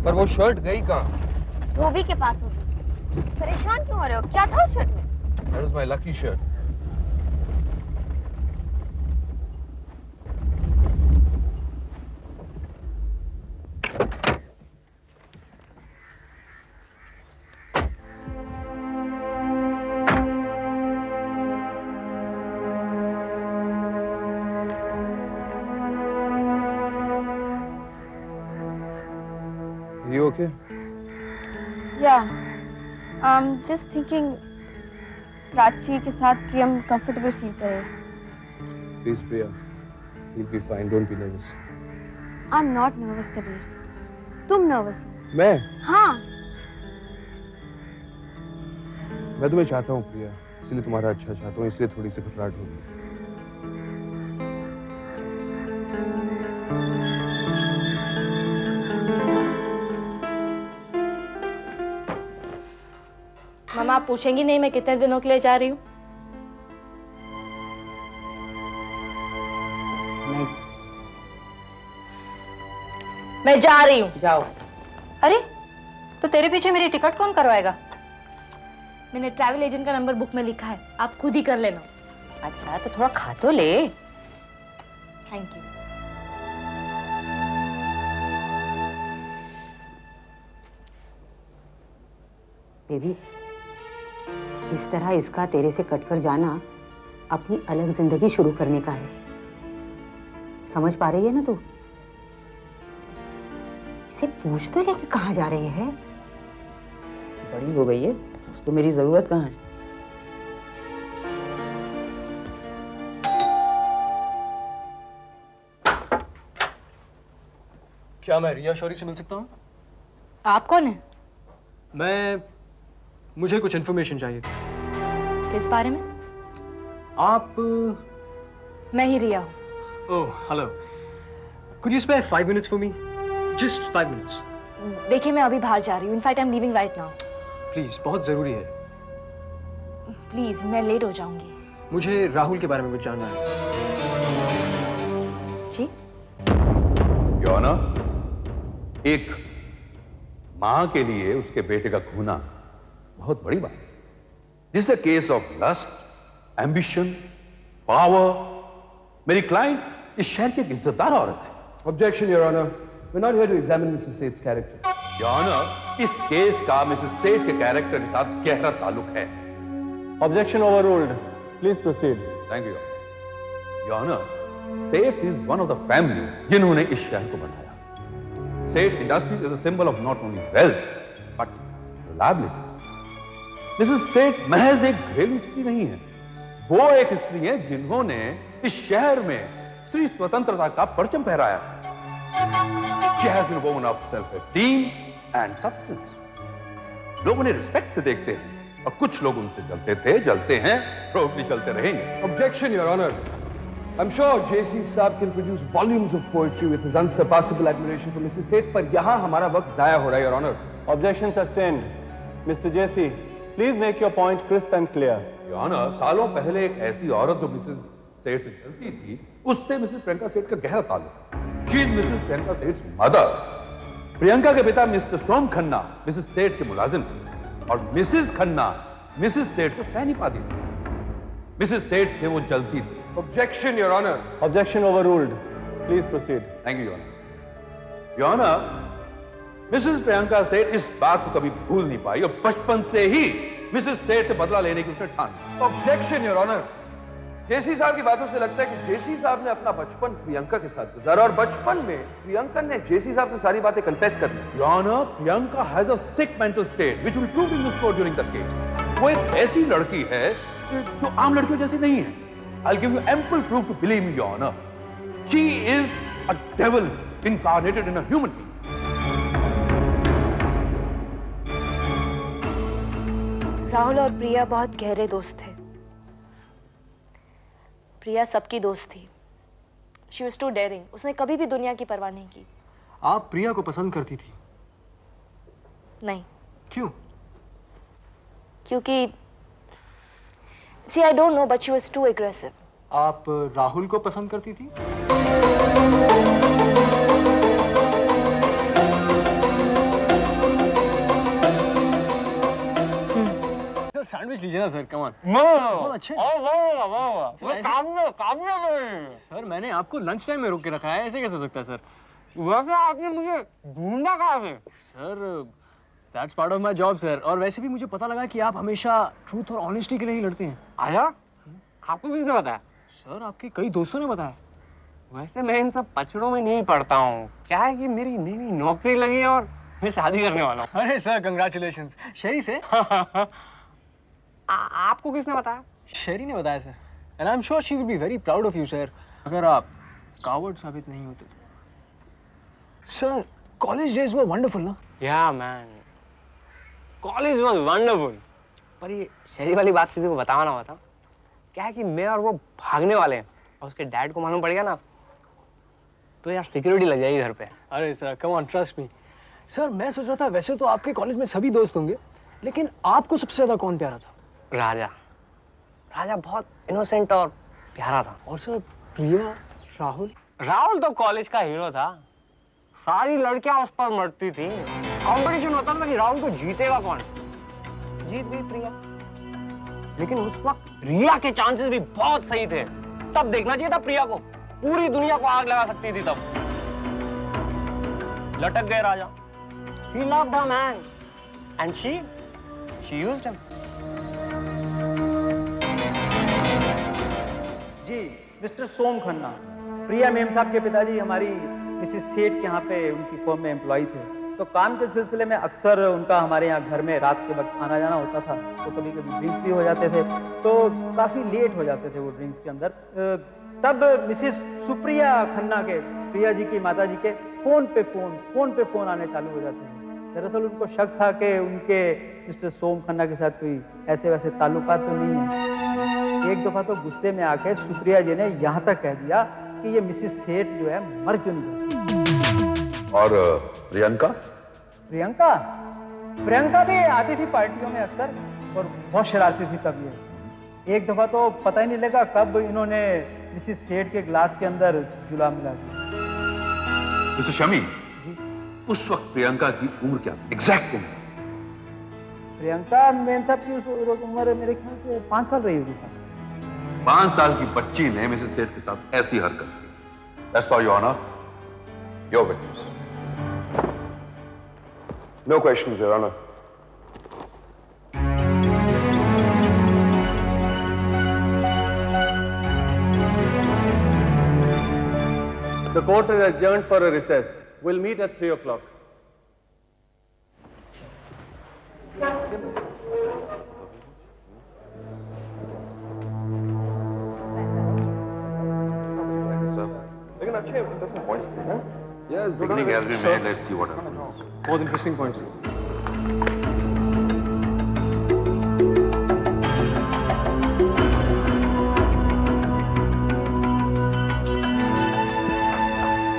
पर वो शर्ट गई कहाँ? धोबी के पास होगी। परेशान क्यों हो रहे हो? क्या था उस शर्ट में? That was my lucky shirt. Are you okay? Yeah. I'm just thinking Prachi के साथ प्रियम कंफर्टेबल फील करे। Please, Priya. You'll be fine. Don't be nervous. I'm not nervous, Kabir. तुम नर्वस हो। मैं? हाँ। मैं तुम्हें चाहता हूँ प्रिया, इसलिए तुम्हारा अच्छा चाहता हूँ, इसलिए थोड़ी सी घबराहट होगी। मामा, आप पूछेंगी नहीं मैं कितने दिनों के लिए जा रही हूँ? नहीं। मैं जा रही हूँ। जाओ। अरे, तो तेरे पीछे मेरी टिकट कौन करवाएगा? मैंने ट्रैवल एजेंट का नंबर बुक में लिखा है, आप खुद ही कर लेना। अच्छा, तो थोड़ा खा तो ले। Thank you. बेबी, इस तरह इसका तेरे से कटकर जाना अपनी अलग जिंदगी शुरू करने का है। समझ पा रही है ना तू? इसे पूछ तो ले कि कहाँ जा रही है। बड़ी हो गई है, उसको मेरी जरूरत कहाँ है? क्या मैं रिया शौरी से मिल सकता हूँ? आप कौन है? मुझे कुछ इन्फॉर्मेशन चाहिए थी। किस बारे में? आप? मैं ही रिया हूँ। ओह, hello. Could you spare 5 minutes for me? Just 5 minutes. देखिए, मैं अभी बाहर जा रही हूँ। In fact I am leaving right now. Please, बहुत जरूरी है। प्लीज, मैं लेट हो जाऊंगी। मुझे राहुल के बारे में कुछ जानना है। जी? योना, एक मां के लिए उसके बेटे का खोना बहुत बड़ी बात है। This is a case of lust, ambition, power. मेरी क्लाइंट इस शहर की एक इज्जतदार औरत है। Objection, Your Honor. We're not here to examine Mrs. Seth's character. Your Honor, इस केस का मिसेस सेठ के कैरेक्टर के साथ गहरा ताल्लुक है। Objection overruled. Please proceed. Thank you. Your Honor, Seth is one of the family जिन्होंने इस शहर को बनाया। Seth Industries is a symbol of not only wealth but reliability. Mrs सेठ महज एक घरेलू स्त्री नहीं है, वो एक स्त्री है जिन्होंने इस शहर में स्त्री स्वतंत्रता का परचम फहराया। She has been a woman of self-esteem and substance. लोग उन्हें रिस्पेक्ट से देखते हैं और कुछ लोग उनसे जलते थे, जलते हैं, प्रोबब्ली चलते रहेंगे। Objection, Your Honor. I'm sure JC साहब can produce volumes of poetry with his unsurpassable admiration for Mrs. Seth, पर यहाँ हमारा वक्त जाया हो रहा है, Your Honor. Objection sustained. Mr. JC, please make your point crisp and clear. Your Honor, सालों पहले एक ऐसी औरत जो मिसेस सेठ से जलती थी, उससे मिसेस प्रियंका सेठ का गहरा ताल्लुक है। She is Mrs. प्रियंका सेठ मदर। प्रियंका के पिता मिस्टर सोम खन्ना मिसेस सेठ के मुलाजिम थे और मिसेस खन्ना मिसेस सेठ को सह नहीं पाती थी। मिसेस सेठ से वो जलती थी। Objection, Your Honor. Objection overruled. Please proceed. Thank you, Your Honor. Your Honor, Mrs Priyanka सेठ इस बात को कभी भूल नहीं पाई और बचपन से ही मिसेस सेठ से बदला लेने की उसने ठान ली। Objection, Your Honor. जेसी साहब की बातों से लगता है कि जेसी साहब ने अपना बचपन प्रियंका के साथ गुजारा और बचपन में प्रियंका ने जेसी साहब से सारी बातें कन्फेस कर दी। Your Honor, Priyanka has a sick mental state which will prove in this court during the case. वो एक ऐसी लड़की है जो आम लड़कियों जैसी नहीं है। I'll give you ample proof to believe me, Your Honor. She is a devil incarnated in a human being. Rahul और प्रिया बहुत गहरे दोस्त थे। प्रिया सबकी दोस्त थी। She was too daring. उसने कभी भी दुनिया की परवाह नहीं की। आप प्रिया को पसंद करती थी? नहीं। क्यों? क्योंकि See, I don't know, but she was too aggressive. आप राहुल को पसंद करती थी? सैंडविच लीजिए ना सर, कम ऑन। बहुत अच्छे। सर मैंने आपको लंच टाइम में रोक के रखा है, ऐसे कैसे हो सकता है सर? वैसे आपने मुझे ढूंढा कहाँ से? Sir that's part of my job sir. और वैसे भी मुझे पता लगा कि आप हमेशा ट्रूथ और ऑनेस्टी के लिए ही लड़ते हैं। आया? आपको किसने बताया? सर आपके कई दोस्तों ने बताया। वैसे मैं इन सब पचड़ों में नहीं पड़ता हूँ। क्या है कि मेरी नई नौकरी लगी है और मैं शादी करने वाला हूँ। अरे सर कंग्रेचुलेशंस। शेरी से? आपको किसने बताया? शेरी ने बताया sir. And I am sure she will be very proud of you sir, अगर आप कावर्ड साबित नहीं होते तो। सर कॉलेज डेज वर वंडरफुल ना? या मैन, कॉलेज वाज वंडरफुल। पर ये शेरी वाली बात किसी को बताओ ना बताओ। क्या है कि मैं और वो भागने वाले हैं और उसके डैड को मालूम पड़ गया ना तो यार सिक्योरिटी लग जाएगी घर पे। अरे sir come on, trust me. Sir मैं सोच रहा था वैसे तो आपके कॉलेज में सभी दोस्त होंगे, लेकिन आपको सबसे ज्यादा कौन प्यारा था? राजा। राजा बहुत इनोसेंट और प्यारा था। और सर प्रिया, राहुल? राहुल तो कॉलेज का हीरो था। सारी लड़कियां उस पर मरती थी। कंपटीशन होता था कि राहुल को जीतेगा कौन। जीत गई प्रिया। लेकिन उस वक्त रिया के चांसेस भी बहुत सही थे। तब देखना चाहिए था प्रिया को। पूरी दुनिया को आग लगा सकती थी तब। लटक गए राजा। He loved her man and she used him. जी मिस्टर सोम खन्ना, प्रिया मेम साहब के पिताजी हमारी मिसेस सेठ के यहाँ पे उनकी फर्म में एम्प्लॉय थे, तो काम के सिलसिले में अक्सर उनका हमारे यहाँ घर में रात के वक्त आना जाना होता था। तो कभी कभी ड्रिंक्स भी हो जाते थे, तो काफ़ी लेट हो जाते थे वो ड्रिंक्स के अंदर। तब मिसेस सुप्रिया खन्ना के, प्रिया जी की माता जी के फोन पे फोन आने चालू हो जाते हैं। दरअसल उनको शक था कि उनके मिस्टर सोम खन्ना के साथ कोई ऐसे वैसे ताल्लुकात तो नहीं है। एक दफा तो गुस्से में आके सुप्रिया जी ने यहाँ तक कह दिया कि ये मिसेस सेठ जो है मर क्यों नहीं जाती। और प्रियंका? प्रियंका भी आती थी पार्टियों में अक्सर और बहुत शरारती थी तब ये। एक दफा तो पता ही नहीं लगा कब इन्होंने मिसेस सेठ के ग्लास के अंदर जुलाब मिला दिया। मिस्टर शमी, उस वक्त प्रियंका की उम्र क्या? एग्जैक्ट उम्र? प्रियंका मेम साहब की उस उम्र मेरे ख्याल से 5 साल रही होगी साहब। 5 साल की बच्ची ने मिसेस सेठ के साथ ऐसी हरकत की। That's for your honor. Your witness. No questions, Your Honor. The court is adjourned for a recess. We'll meet at 3 o'clock. लेकिन अच्छे इंटरेस्टिंग पॉइंट्स थे हैं? Yes, beginning has been made. Let's see what happens. बहुत interesting points.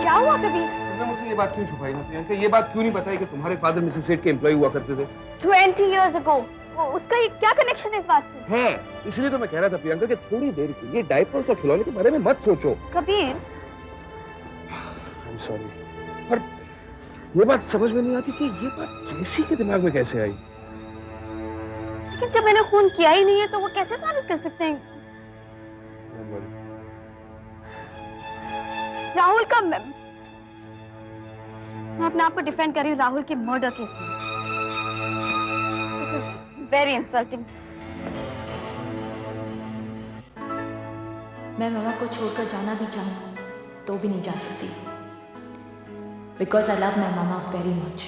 क्या हुआ कभी? तुमने मुझसे ये बात क्यों छुपाई ना प्रियंका? ये बात क्यों नहीं बताई कि तुम्हारे फादर मिसेस सेठ के एम्प्लॉय हुआ करते थे? 20 years ago। उसका ये क्या कनेक्शन है इस बात से? है, इसलिए तो मैं कह रहा था प्रियंका कि थोड़ी देर के लिए डायपर्स और खिलौने के बारे में मत सोचो। Kabir, I'm sorry। पर ये बात समझ में नहीं आती कि ये बात जेसी के दिमाग में कैसे आई। लेकिन जब मैंने खून किया ही नहीं है तो वो कैसे साबित कर सकते हैं? राहुल का मैं अपने आप को डिफेंड कर रही हूँ राहुल के मर्डर केस में। This is very insulting। मैं मामा को छोड़कर जाना भी चाहूँ तो भी नहीं जा सकती, because I love my mama very much.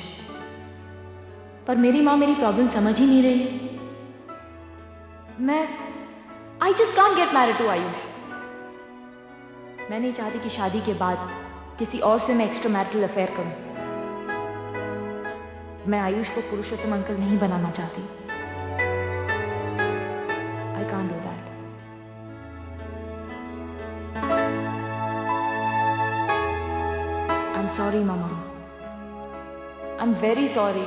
पर मेरी माँ मेरी प्रॉब्लम समझ ही नहीं रही। I just can't get married to Ayush. मैं नहीं चाहती कि शादी के बाद किसी और से मैं एक्स्ट्रा मैरिटल अफेयर करूं। मैं आयुष को पुरुषोत्तम अंकल नहीं बनाना चाहती। I can't do that. I am sorry mama, I am very sorry.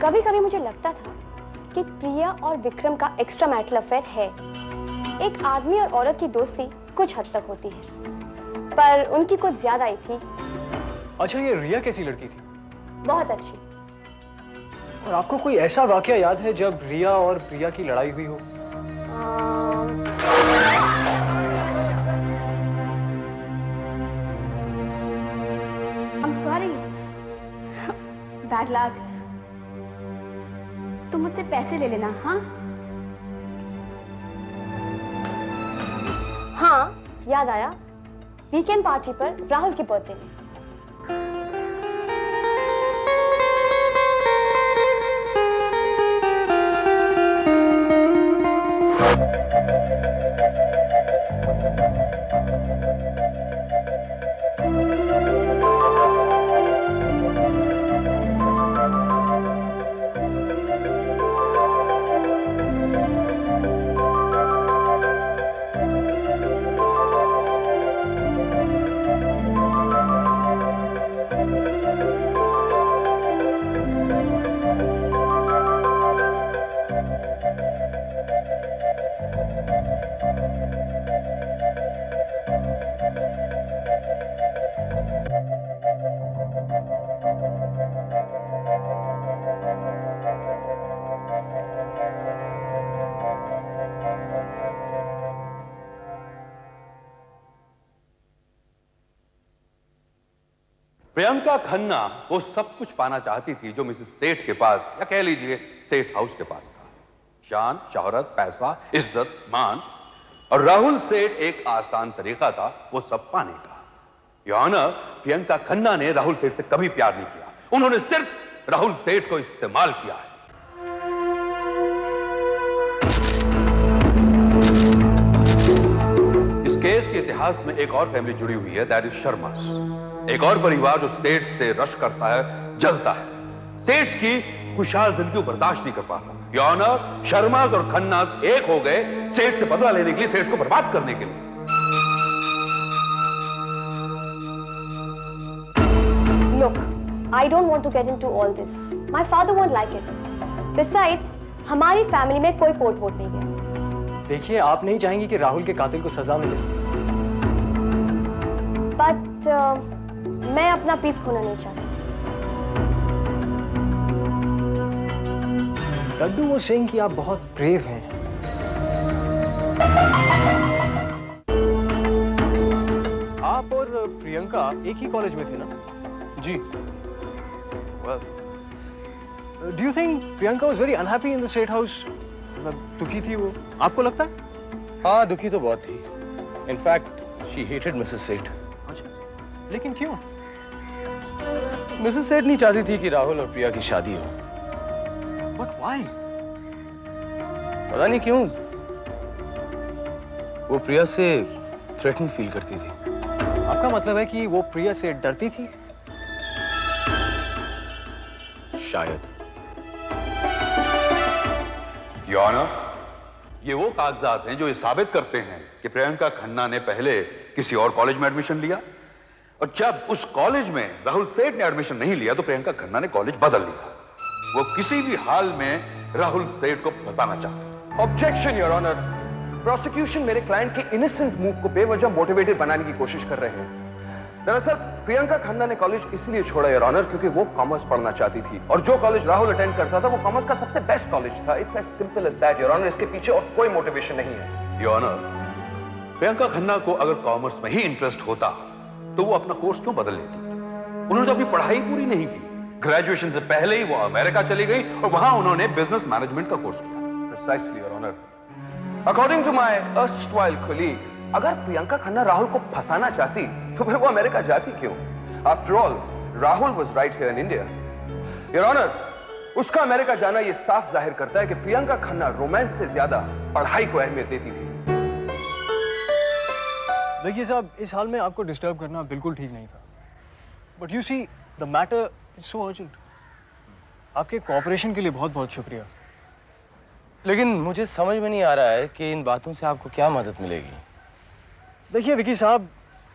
कभी कभी मुझे लगता था कि प्रिया और विक्रम का एक्स्ट्रा मैरिटल अफेयर है। एक आदमी और औरत की दोस्ती कुछ हद तक होती है, पर उनकी कुछ ज्यादा ही थी। अच्छा, ये रिया कैसी लड़की थी? बहुत अच्छी। और आपको कोई ऐसा वाकया याद है जब रिया और प्रिया की लड़ाई हुई हो? I'm sorry. Bad luck. तुम मुझसे पैसे ले लेना, हाँ? हाँ, याद आया, वीकेंड पार्टी पर राहुल की बर्थडे में। प्रियंका खन्ना वो सब कुछ पाना चाहती थी जो मिसेस सेठ के पास, या कह लीजिए सेठ हाउस के पास था। शान, शोहरत, पैसा, इज्जत, मान। और राहुल सेठ एक आसान तरीका था वो सब पाने का। योर ऑनर, प्रियंका खन्ना ने राहुल सेठ से कभी प्यार नहीं किया। उन्होंने सिर्फ राहुल सेठ को इस्तेमाल किया है। इस केस के इतिहास में एक और फैमिली जुड़ी हुई है, दैट इज शर्मास। एक और परिवार जो सेठ से रश करता है, जलता है। सेठ की खुशहाल जिंदगी को बर्दाश्त नहीं कर पाता। योर ऑनर, शर्मास और खन्नास एक हो गए सेठ से बदला लेने के लिए, सेठ को बर्बाद करने के लिए। Look, I don't want to get into all this. My father won't like it. Besides, हमारी फैमिली में कोई कोर्ट वोट नहीं गया। देखिए, आप नहीं चाहेंगी कि राहुल के कातिल को सजा मिले। But मैं अपना पीस खोना नहीं चाहती। लड्डू वो सिंह कि आप बहुत ब्रेव हैं। आप और प्रियंका एक ही कॉलेज में थे ना? जी। Well, do you think Priyanka was very unhappy in the State House? मतलब दुखी थी वो, आपको लगता है? हाँ, दुखी तो बहुत थी। In fact, she hated Mrs. सेठ। अच्छा, लेकिन क्यों? मिसेस सेठ नहीं चाहती थी कि राहुल और प्रिया की शादी हो। But why? पता नहीं क्यों। वो प्रिया से थ्रेटन फील करती थी। आपका मतलब है कि वो प्रिया से डरती थी? शायद। योर ऑनर, ये वो कागजात हैं जो ये साबित करते हैं कि प्रियंका खन्ना ने पहले किसी और कॉलेज में एडमिशन लिया, और जब उस कॉलेज में राहुल सेठ ने एडमिशन नहीं लिया तो प्रियंका खन्ना ने कॉलेज बदल लिया। वो किसी भी हाल में राहुल सेठ को फंसाना चाहते। ऑब्जेक्शन योर ऑनर, प्रोसिक्यूशन मेरे क्लाइंट के इनोसेंट मूव को बेवजह मोटिवेटेड बनाने की कोशिश कर रहे हैं। दरअसल प्रियंका खन्ना ने कॉलेज इसलिए छोड़ा योर ऑनर क्योंकि वो कॉमर्स पढ़ना चाहती थी, और जो कॉलेज राहुल अटेंड करता था वो कॉमर्स का सबसे बेस्ट कॉलेज था। It's as simple as that your honour. इसके पीछे और कोई मोटिवेशन नहीं है। योर ऑनर, प्रियंका खन्ना को अगर कॉमर्स में ही इंटरेस्ट होता तो वो अपना कोर्स क्यों बदल लेती? उन्होंने तो अपनी पढ़ाई पूरी नहीं की। ग्रेजुएशन से पहले ही वो अमेरिका चली गई और वहां उन्होंने बिजनेस मैनेजमेंट का कोर्स किया। Precisely, Your Honor. According to my erstwhile colleague, अगर प्रियंका खन्ना राहुल को फंसाना चाहती तो फिर वो अमेरिका जाती क्यों? After all, Rahul was right here in India. Your Honor, उसका अमेरिका जाना ये साफ जाहिर करता है कि प्रियंका खन्ना रोमांस से ज्यादा पढ़ाई को अहमियत देती थी। देखिए साहब, इस हाल में आपको डिस्टर्ब करना बिल्कुल ठीक नहीं था। But you see, the matter is so urgent. आपके कोऑपरेशन के लिए बहुत बहुत शुक्रिया। लेकिन मुझे समझ में नहीं आ रहा है कि इन बातों से आपको क्या मदद मिलेगी। देखिए विकी साहब,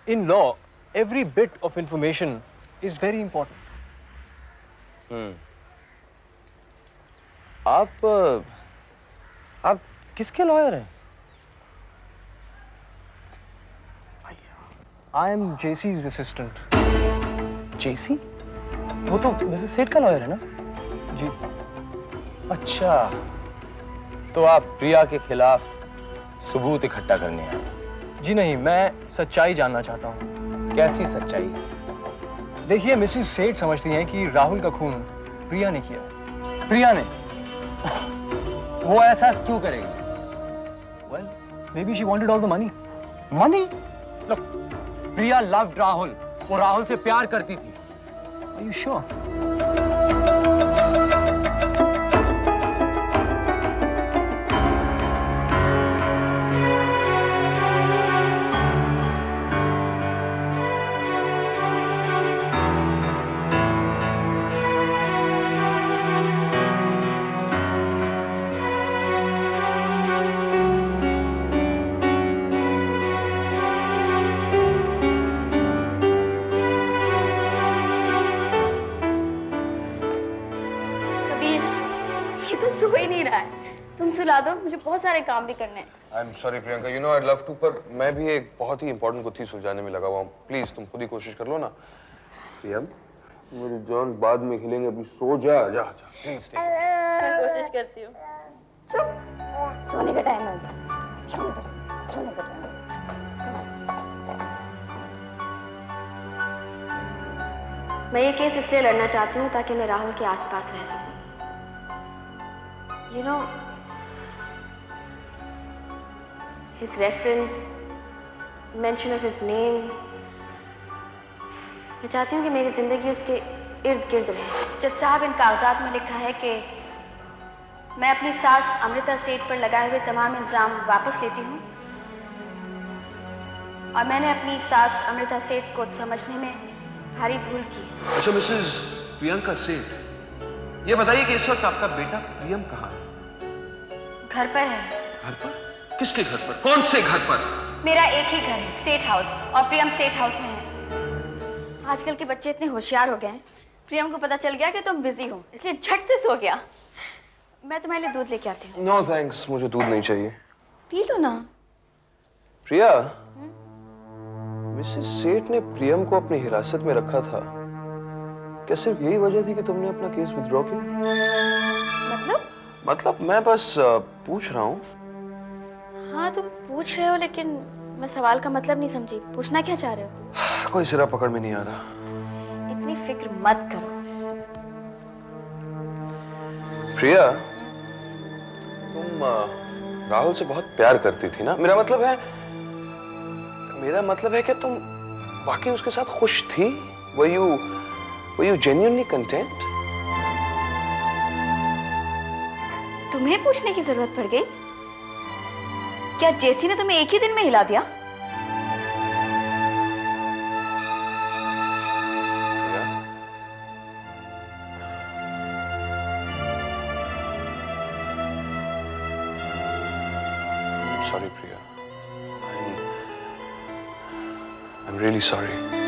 in law every bit of information is very important. आप किसके लॉयर हैं? I am JC's assistant. JC? वो तो मिसेस सेठ का लॉयर है ना? जी। अच्छा, तो आप प्रिया के खिलाफ सबूत इकट्ठा करने आए? जी नहीं, मैं सच्चाई जानना चाहता हूँ। कैसी सच्चाई? देखिए, मिसेस सेठ समझती हैं कि राहुल का खून प्रिया ने किया। प्रिया ने? वो ऐसा क्यों करेगी? Well, maybe she wanted all the money. Money? Look, Priya loved Rahul. वो राहुल से प्यार करती थी। Are you sure? सो ही नहीं रहा है। तुम सुला दो, मुझे बहुत सारे काम भी करने हैं। I am sorry Priyanka, you know I love to, पर मैं भी एक बहुत ही इंपॉर्टेंट गुत्थी सुलझाने में लगा हुआ हूँ। प्लीज तुम खुद ही कोशिश कर लो ना। प्रियम, मेरी जान बाद में खिलेंगे, अभी सो जा। जा जा प्लीज। मैं कोशिश करती हूँ। चुप, सोने का टाइम है। सोने का टाइम। मैं ये केस इसलिए लड़ना चाहती हूँ ताकि मैं राहुल के आसपास रह सकूं। You know, his reference, mention of his name, मैं चाहती हूँ कि मेरी जिंदगी उसके इर्द गिर्द रहे। जज साहब, इन कागजात में लिखा है कि मैं अपनी सास अमृता सेठ पर लगाए हुए तमाम इल्जाम वापस लेती हूँ और मैंने अपनी सास अमृता सेठ को समझने में भारी भूल की। अच्छा मिसेस प्रियंका सेठ, ये बताइए कि इस वक्त आपका बेटा प्रियम कहाँ है? घर पर है। घर पर? किसके घर पर? कौन से घर पर? मेरा एक ही घर है, सेठ हाउस, और प्रियम सेठ हाउस में है। आजकल के बच्चे इतने होशियार हो गए हैं। प्रियम को पता चल गया कि तुम बिजी हो, इसलिए झट से सो गया। मैं तुम्हारे लिए दूध लेके आती हूँ। नो थैंक्स, मुझे दूध नहीं चाहिए। पी लो ना। प्रिया, मिसेस सेठ ने प्रियम को अपनी हिरासत में रखा था, क्या सिर्फ यही वजह थी कि तुमने अपना केस विथड्रॉ किया? मतलब मैं बस पूछ रहा हूँ। हाँ, तुम पूछ रहे हो, लेकिन मैं सवाल का मतलब नहीं समझी। पूछना क्या चाह रहे हो? कोई सिरा पकड़ में नहीं आ रहा। इतनी फिक्र मत करो। प्रिया, तुम राहुल से बहुत प्यार करती थी ना? मेरा मतलब है कि तुम वाकई उसके साथ खुश थी? Were you genuinely content? तुम्हें पूछने की जरूरत पड़ गई? क्या जेसी ने तुम्हें एक ही दिन में हिला दिया? Sorry, Priya. I'm really sorry.